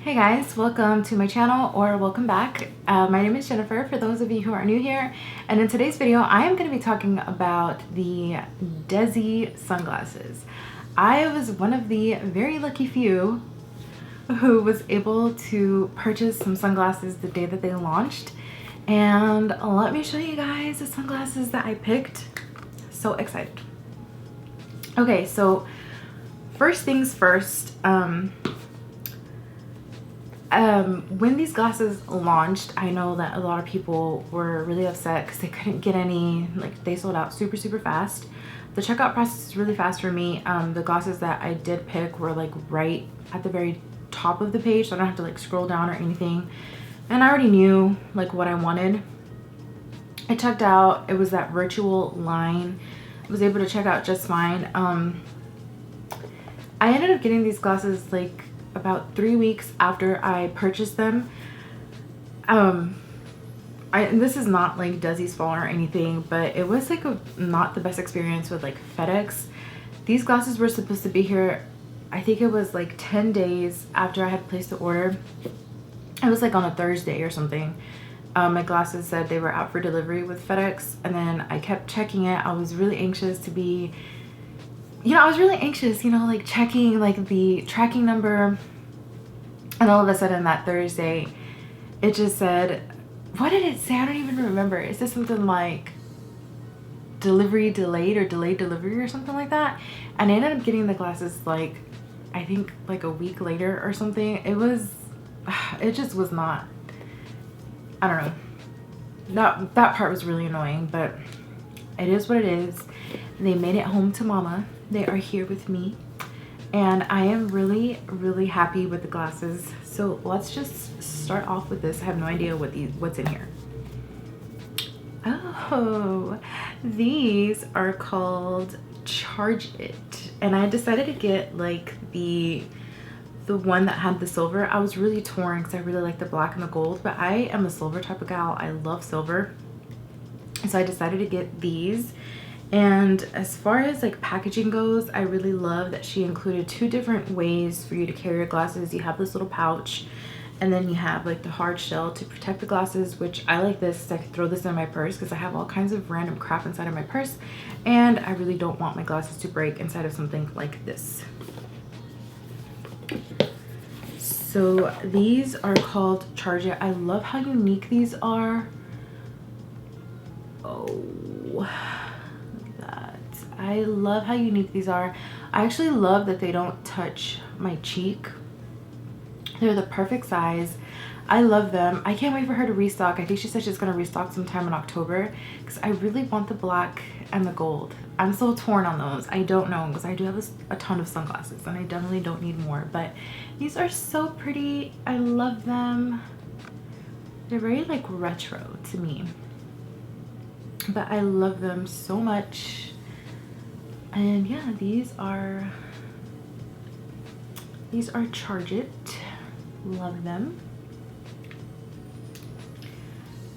Hey guys, welcome to my channel or welcome back. My name is Jennifer for those of you who are new here, and in today's video I am going to be talking about the DEZI'S sunglasses. I was one of the very lucky few who was able to purchase some sunglasses the day that they launched, and let me show you guys the sunglasses that I picked. So excited. Okay, so first things first, when these glasses launched, I know that a lot of people were really upset because they couldn't get any, like they sold out super fast. The checkout process is really fast for me. The glasses that I did pick were like right at the very top of the page, so I don't have to like scroll down or anything. And I already knew like what I wanted. I checked out, it was that virtual line. I was able to check out just fine. I ended up getting these glasses like about 3 weeks after I purchased them. And this is not like DEZI'S fault or anything, but it was like not the best experience with like FedEx. These glasses were supposed to be here, I think it was like 10 days after I had placed the order. It was like on a Thursday or something. My glasses said they were out for delivery with FedEx, and then I kept checking it. I was really anxious to be, I was really anxious, like checking like the tracking number, and all of a sudden that Thursday, it just said, what did it say? I don't even remember. It said something like delivery delayed or delayed delivery or something like that. And I ended up getting the glasses like, I think like a week later or something. It just was not, I don't know. That part was really annoying, but it is what it is. They made it home to mama. They are here with me, and I am really happy with the glasses. So let's just start off with this. I have no idea what's in here. Oh, these are called Charge It, and I decided to get like the one that had the silver. I was really torn because I really like the black and the gold, but I am a silver type of gal. I love silver, so I decided to get these. And as far as like packaging goes, I really love that she included 2 different ways for you to carry your glasses. You have this little pouch, and then you have like the hard shell to protect the glasses, which I like this. I could throw this in my purse because I have all kinds of random crap inside of my purse, and I really don't want my glasses to break inside of something like this. So these are called Charge It. I love how unique these are. Oh, I love how unique these are. I actually love that they don't touch my cheek. They're the perfect size. I love them. I can't wait for her to restock. I think she said she's going to restock sometime in October because I really want the black and the gold. I'm so torn on those. I don't know because I do have a ton of sunglasses and I definitely don't need more, but these are so pretty. I love them. They're very like retro to me, but I love them so much. And yeah, these are Charge It. Love them.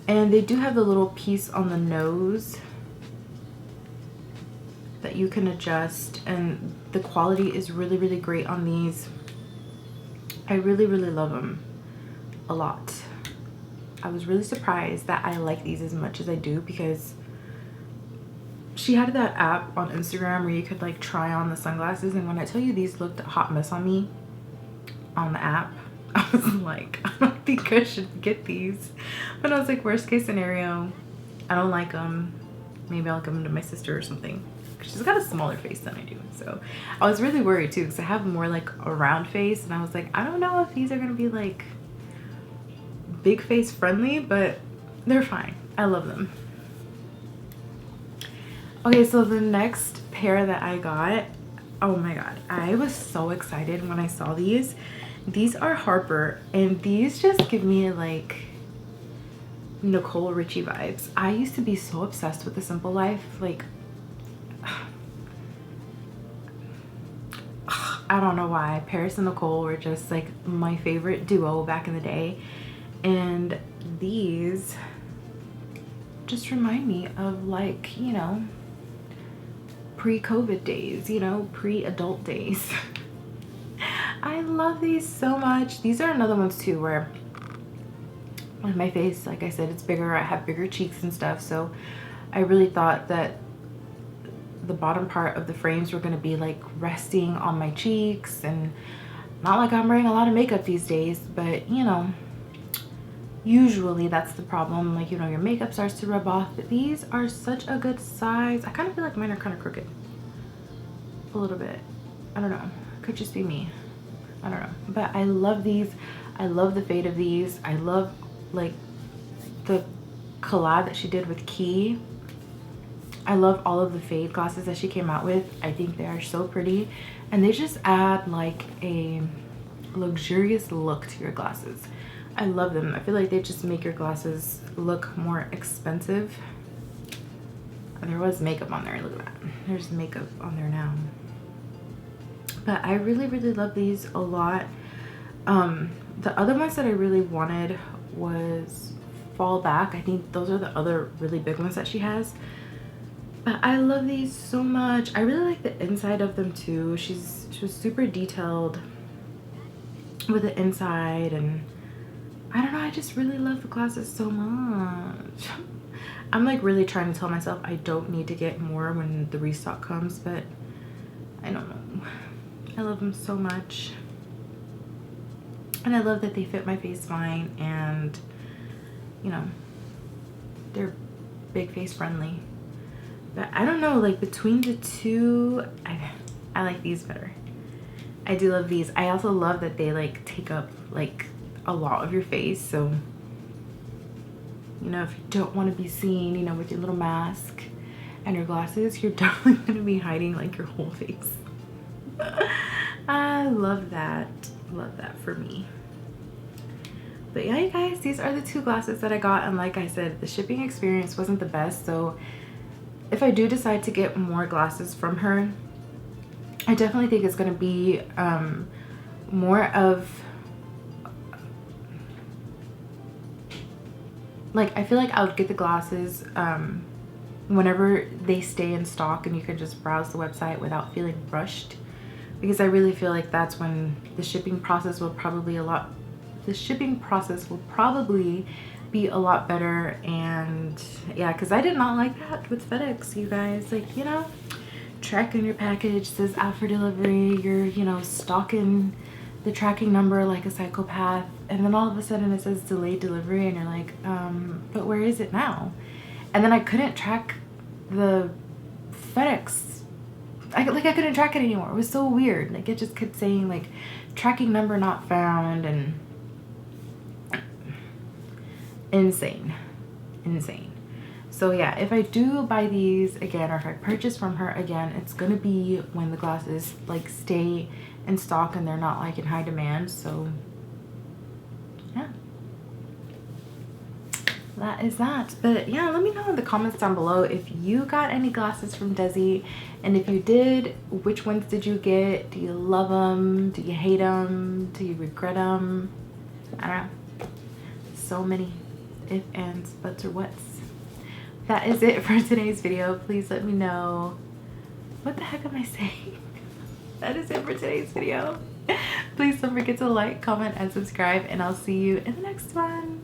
And they do have the little piece on the nose that you can adjust, and the quality is really great on these. I really love them a lot. I was really surprised that I like these as much as I do, because she had that app on Instagram where you could like try on the sunglasses, and when I tell you these looked a hot mess on me on the app, I was like, I don't think I should get these. But I was like, worst case scenario, I don't like them, maybe I'll give them to my sister or something. She's got a smaller face than I do, so I was really worried too because I have more like a round face, and I was like, I don't know if these are gonna be like big face friendly, but they're fine. I love them. Okay, so the next pair that I got, oh my god, I was so excited when I saw these. These are Harper, and these just give me like Nicole Richie vibes. I used to be so obsessed with The Simple Life. Like, I don't know why. Paris and Nicole were just like my favorite duo back in the day, and these just remind me of like, pre-COVID days, pre-adult days. I love these so much. These are another ones too where with my face, like I said, it's bigger. I have bigger cheeks and stuff, so I really thought that the bottom part of the frames were going to be like resting on my cheeks, and not like I'm wearing a lot of makeup these days, but you know, usually that's the problem, like, you know, your makeup starts to rub off. But these are such a good size. I kind of feel like mine are kind of crooked a little bit. I don't know, could just be me, I don't know, but I love these. I love the fade of these. I love like the collab that she did with Key. I love all of the fade glasses that she came out with. I think they are so pretty, and they just add like a luxurious look to your glasses. I love them. I feel like they just make your glasses look more expensive. There was makeup on there, look at that. There's makeup on there now. But I really, really love these a lot. The other ones that I really wanted was Fall Back. I think those are the other really big ones that she has. But I love these so much. I really like the inside of them too. She was super detailed with the inside, and I don't know, I just really love the glasses so much. I'm like really trying to tell myself I don't need to get more when the restock comes, but I don't know. I love them so much. And I love that they fit my face fine, and you know, they're big face friendly. But I don't know, like between the two, I like these better. I do love these. I also love that they like take up like a lot of your face. So, you know, if you don't want to be seen, you know, with your little mask and your glasses, you're definitely going to be hiding like your whole face. I love that. Love that for me. But yeah, you guys, these are the two glasses that I got. And like I said, the shipping experience wasn't the best. So if I do decide to get more glasses from her, I definitely think it's going to be more of like, I feel like I would get the glasses whenever they stay in stock and you can just browse the website without feeling rushed, because I really feel like that's when the shipping process will probably be a lot better. And yeah, because I did not like that with FedEx, you guys. Like, you know, tracking your package says out for delivery, you're, you know, stalking the tracking number like a psychopath, and then all of a sudden it says delayed delivery, and you're like, but where is it now? And then I couldn't track the FedEx. I couldn't track it anymore. It was so weird. Like, it just kept saying like tracking number not found, and insane. So yeah, if I do buy these again, or if I purchase from her again, it's gonna be when the glasses like stay in stock and they're not like in high demand. So yeah, that is that. But yeah, let me know in the comments down below if you got any glasses from Desi, and if you did, which ones did you get? Do you love them? Do you hate them? Do you regret them? I don't know. So many if, ands, buts, or whats. That is it for today's video. Please let me know. What the heck am I saying? That is it for today's video. Please don't forget to like, comment, and subscribe, and I'll see you in the next one.